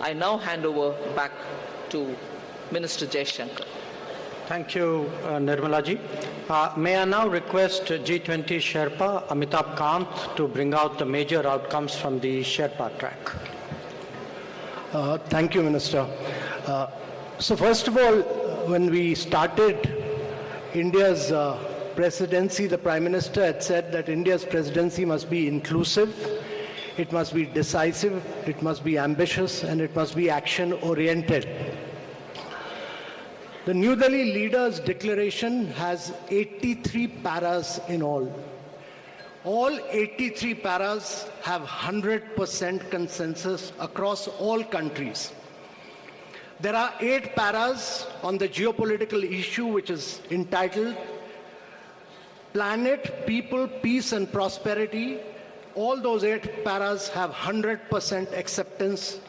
I now hand over back to Minister Jaishankar. Thank you, Nirmala ji. May I now request G20 Sherpa Amitabh Kant to bring out the major outcomes from the Sherpa track. Thank you, Minister. So first of all, when we started India's presidency, the Prime Minister had said that India's presidency must be inclusive, it must be decisive, it must be ambitious, and it must be action-oriented. The New Delhi Leaders Declaration has 83 paras in all. All 83 paras have 100% consensus across all countries. There are 8 paras on the geopolitical issue, which is entitled Planet, People, Peace and Prosperity. All those 8 paras have 100% acceptance.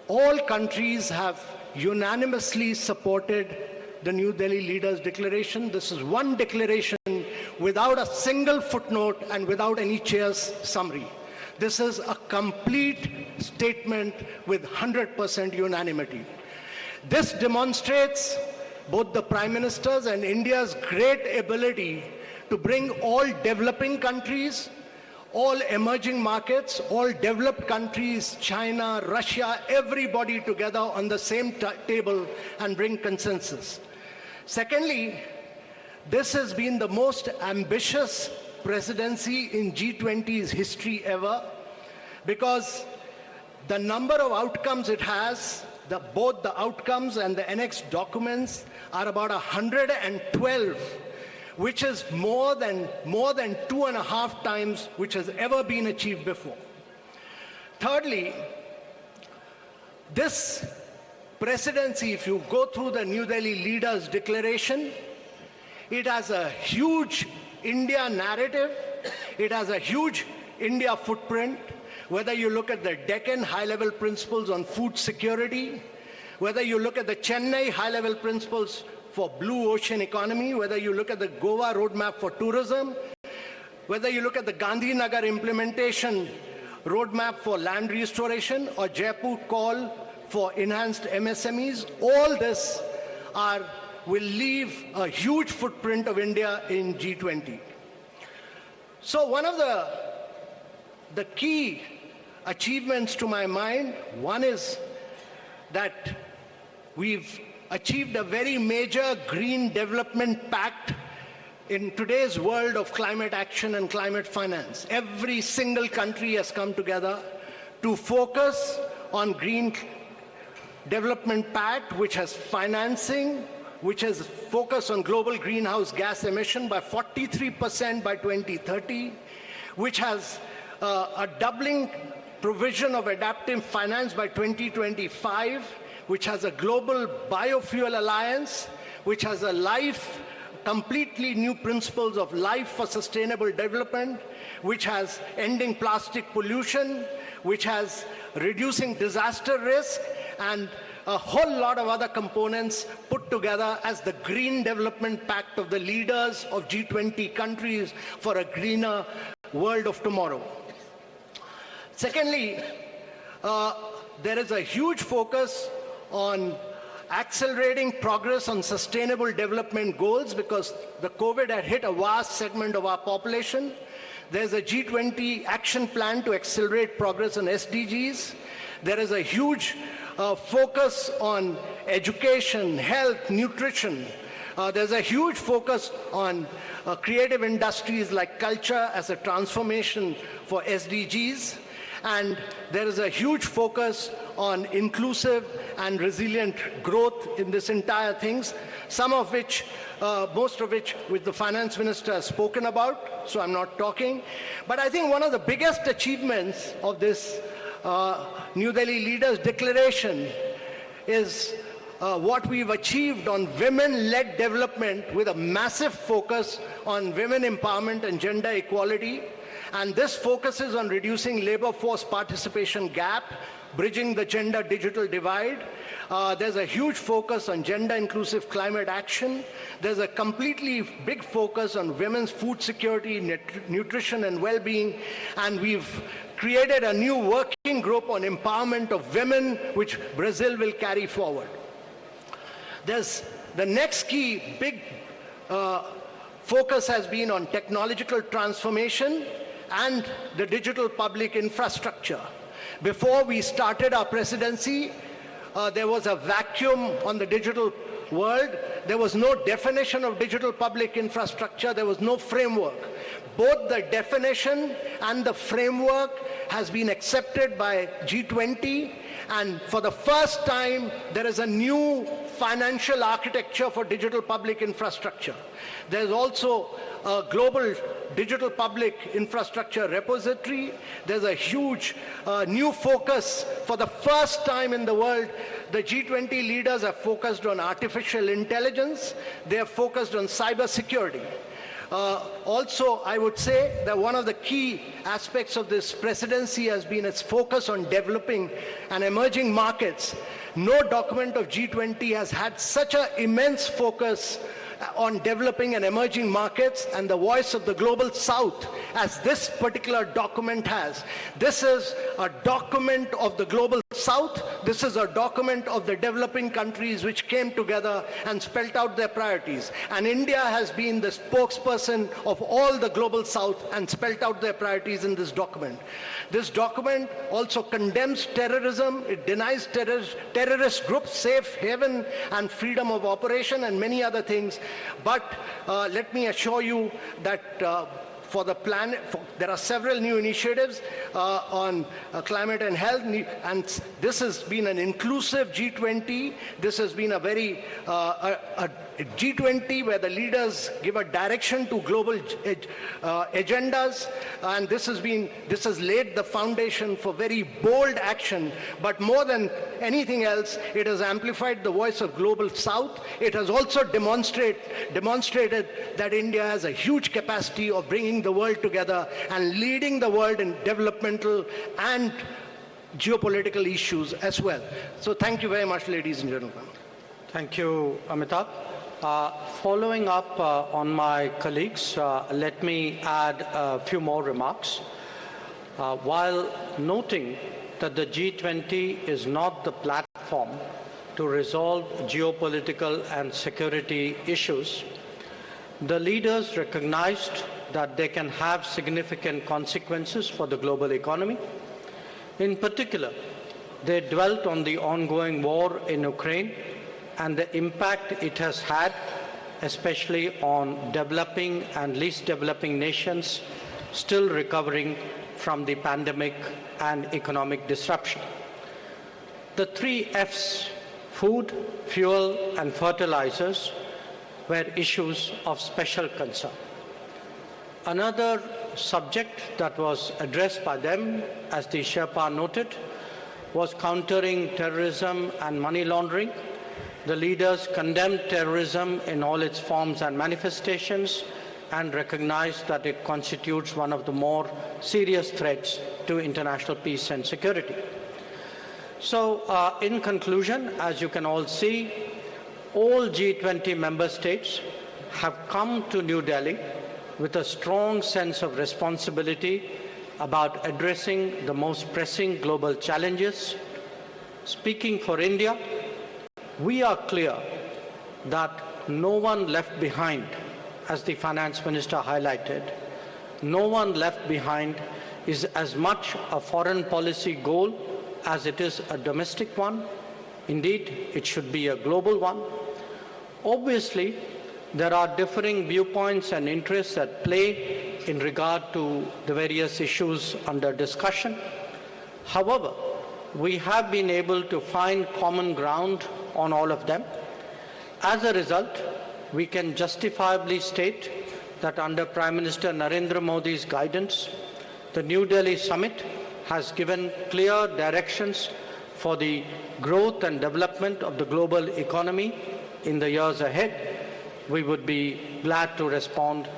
All countries have unanimously supported the New Delhi Leaders Declaration. This is one declaration without a single footnote and without any chair's summary. This is a complete statement with 100% unanimity. This demonstrates both the Prime Minister's and India's great ability to bring all developing countries, all emerging markets, all developed countries, China, Russia, everybody together on the same table and bring consensus. Secondly, this has been the most ambitious presidency in G20's history ever, because the number of outcomes it has, both the outcomes and the annexed documents are about 112, which is more than 2.5 times which has ever been achieved before. Thirdly, this presidency, if you go through the New Delhi Leaders Declaration, it has a huge India narrative, it has a huge India footprint, whether you look at the Deccan high-level principles on food security, whether you look at the Chennai high-level principles for blue ocean economy, whether you look at the Goa roadmap for tourism, whether you look at the Gandhinagar implementation roadmap for land restoration or Jaipur call for enhanced MSMEs, all this will leave a huge footprint of India in G20. So one of the key achievements to my mind, one is that we've achieved a very major green development pact in today's world of climate action and climate finance. Every single country has come together to focus on green development pact, which has financing, which has focused on global greenhouse gas emission by 43% by 2030, which has a doubling provision of adaptive finance by 2025, which has a global biofuel alliance, which has completely new principles of life for sustainable development, which has ending plastic pollution, which has reducing disaster risk, and a whole lot of other components put together as the Green Development Pact of the leaders of G20 countries for a greener world of tomorrow. Secondly, there is a huge focus on accelerating progress on sustainable development goals because the COVID had hit a vast segment of our population. There's a G20 action plan to accelerate progress on SDGs. There is a huge focus on education, health, nutrition. There's a huge focus on creative industries like culture as a transformation for SDGs. And there is a huge focus on inclusive and resilient growth in this entire things, some of which, most of which the finance minister has spoken about, so I'm not talking. But I think one of the biggest achievements of this New Delhi Leaders Declaration is what we've achieved on women-led development with a massive focus on women empowerment and gender equality. And this focuses on reducing labor force participation gap, bridging the gender digital divide. There's a huge focus on gender inclusive climate action. There's a completely big focus on women's food security, nutrition and well-being. And we've created a new working group on empowerment of women, which Brazil will carry forward. There's the next key big focus has been on technological transformation and the digital public infrastructure. Before we started our presidency, there was a vacuum on the digital world. There was no definition of digital public infrastructure. There was no framework. Both the definition and the framework has been accepted by G20, and for the first time, there is a new financial architecture for digital public infrastructure. There's also a global digital public infrastructure repository. There's a huge new focus. For the first time in the world, the G20 leaders have focused on artificial intelligence. They have focused on cybersecurity. Also, I would say that one of the key aspects of this presidency has been its focus on developing and emerging markets. No document of G20 has had such an immense focus on developing and emerging markets and the voice of the global south as this particular document has. This is a document of the global south. This is a document of the developing countries which came together and spelled out their priorities. And India has been the spokesperson of all the global south and spelled out their priorities in this document. This document also condemns terrorism. It denies terrorist groups safe haven and freedom of operation and many other things. But let me assure you that for the planet, there are several new initiatives on climate and health, and this has been an inclusive G20. This has been a very a G20 where the leaders give a direction to global agendas, and this has laid the foundation for very bold action. But more than anything else, it has amplified the voice of global south. It has also demonstrated that India has a huge capacity of bringing the world together and leading the world in developmental and geopolitical issues as well. So thank you very much, ladies and gentlemen. Thank you, Amitabh. Following up on my colleagues, let me add a few more remarks. While noting that the G20 is not the platform to resolve geopolitical and security issues, the leaders recognized that they can have significant consequences for the global economy. In particular, they dwelt on the ongoing war in Ukraine and the impact it has had, especially on developing and least developing nations still recovering from the pandemic and economic disruption. The 3 F's, food, fuel, and fertilizers, were issues of special concern. Another subject that was addressed by them, as the Sherpa noted, was countering terrorism and money laundering. The leaders condemned terrorism in all its forms and manifestations and recognized that it constitutes one of the more serious threats to international peace and security. So, in conclusion, as you can all see, all G20 member states have come to New Delhi with a strong sense of responsibility about addressing the most pressing global challenges. Speaking for India, we are clear that no one left behind, as the finance minister highlighted, no one left behind is as much a foreign policy goal as it is a domestic one. Indeed, it should be a global one. Obviously, there are differing viewpoints and interests at play in regard to the various issues under discussion. However, we have been able to find common ground on all of them. As a result, we can justifiably state that under Prime Minister Narendra Modi's guidance, the New Delhi Summit has given clear directions for the growth and development of the global economy in the years ahead. We would be glad to respond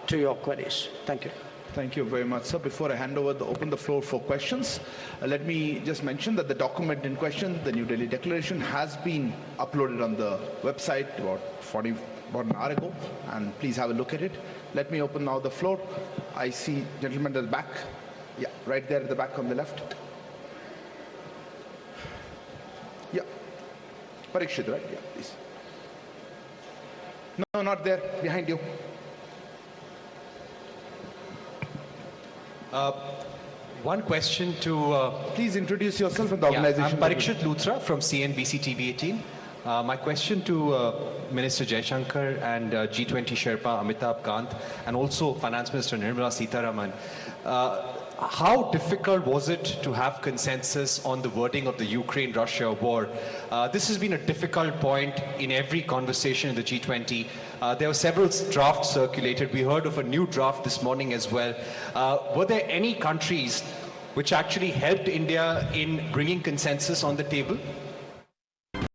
to your queries. Thank you. Thank you very much, sir. Before I open the floor for questions, let me just mention that the document in question, the New Delhi Declaration, has been uploaded on the website about an hour ago, and please have a look at it. Let me open now the floor. I see gentlemen at the back. Yeah, right there at the back on the left. Yeah. Parikshit, right? Yeah, please. No, not there. Behind you. One question to... Please introduce yourself and the organization. I'm Parikshit Luthra from CNBC TV18. My question to Minister Jaishankar and G20 Sherpa Amitabh Kant and also Finance Minister Nirmala Sitharaman. How difficult was it to have consensus on the wording of the Ukraine-Russia war? This has been a difficult point in every conversation in the G20. There were several drafts circulated. We heard of a new draft this morning as well. Were there any countries which actually helped India in bringing consensus on the table?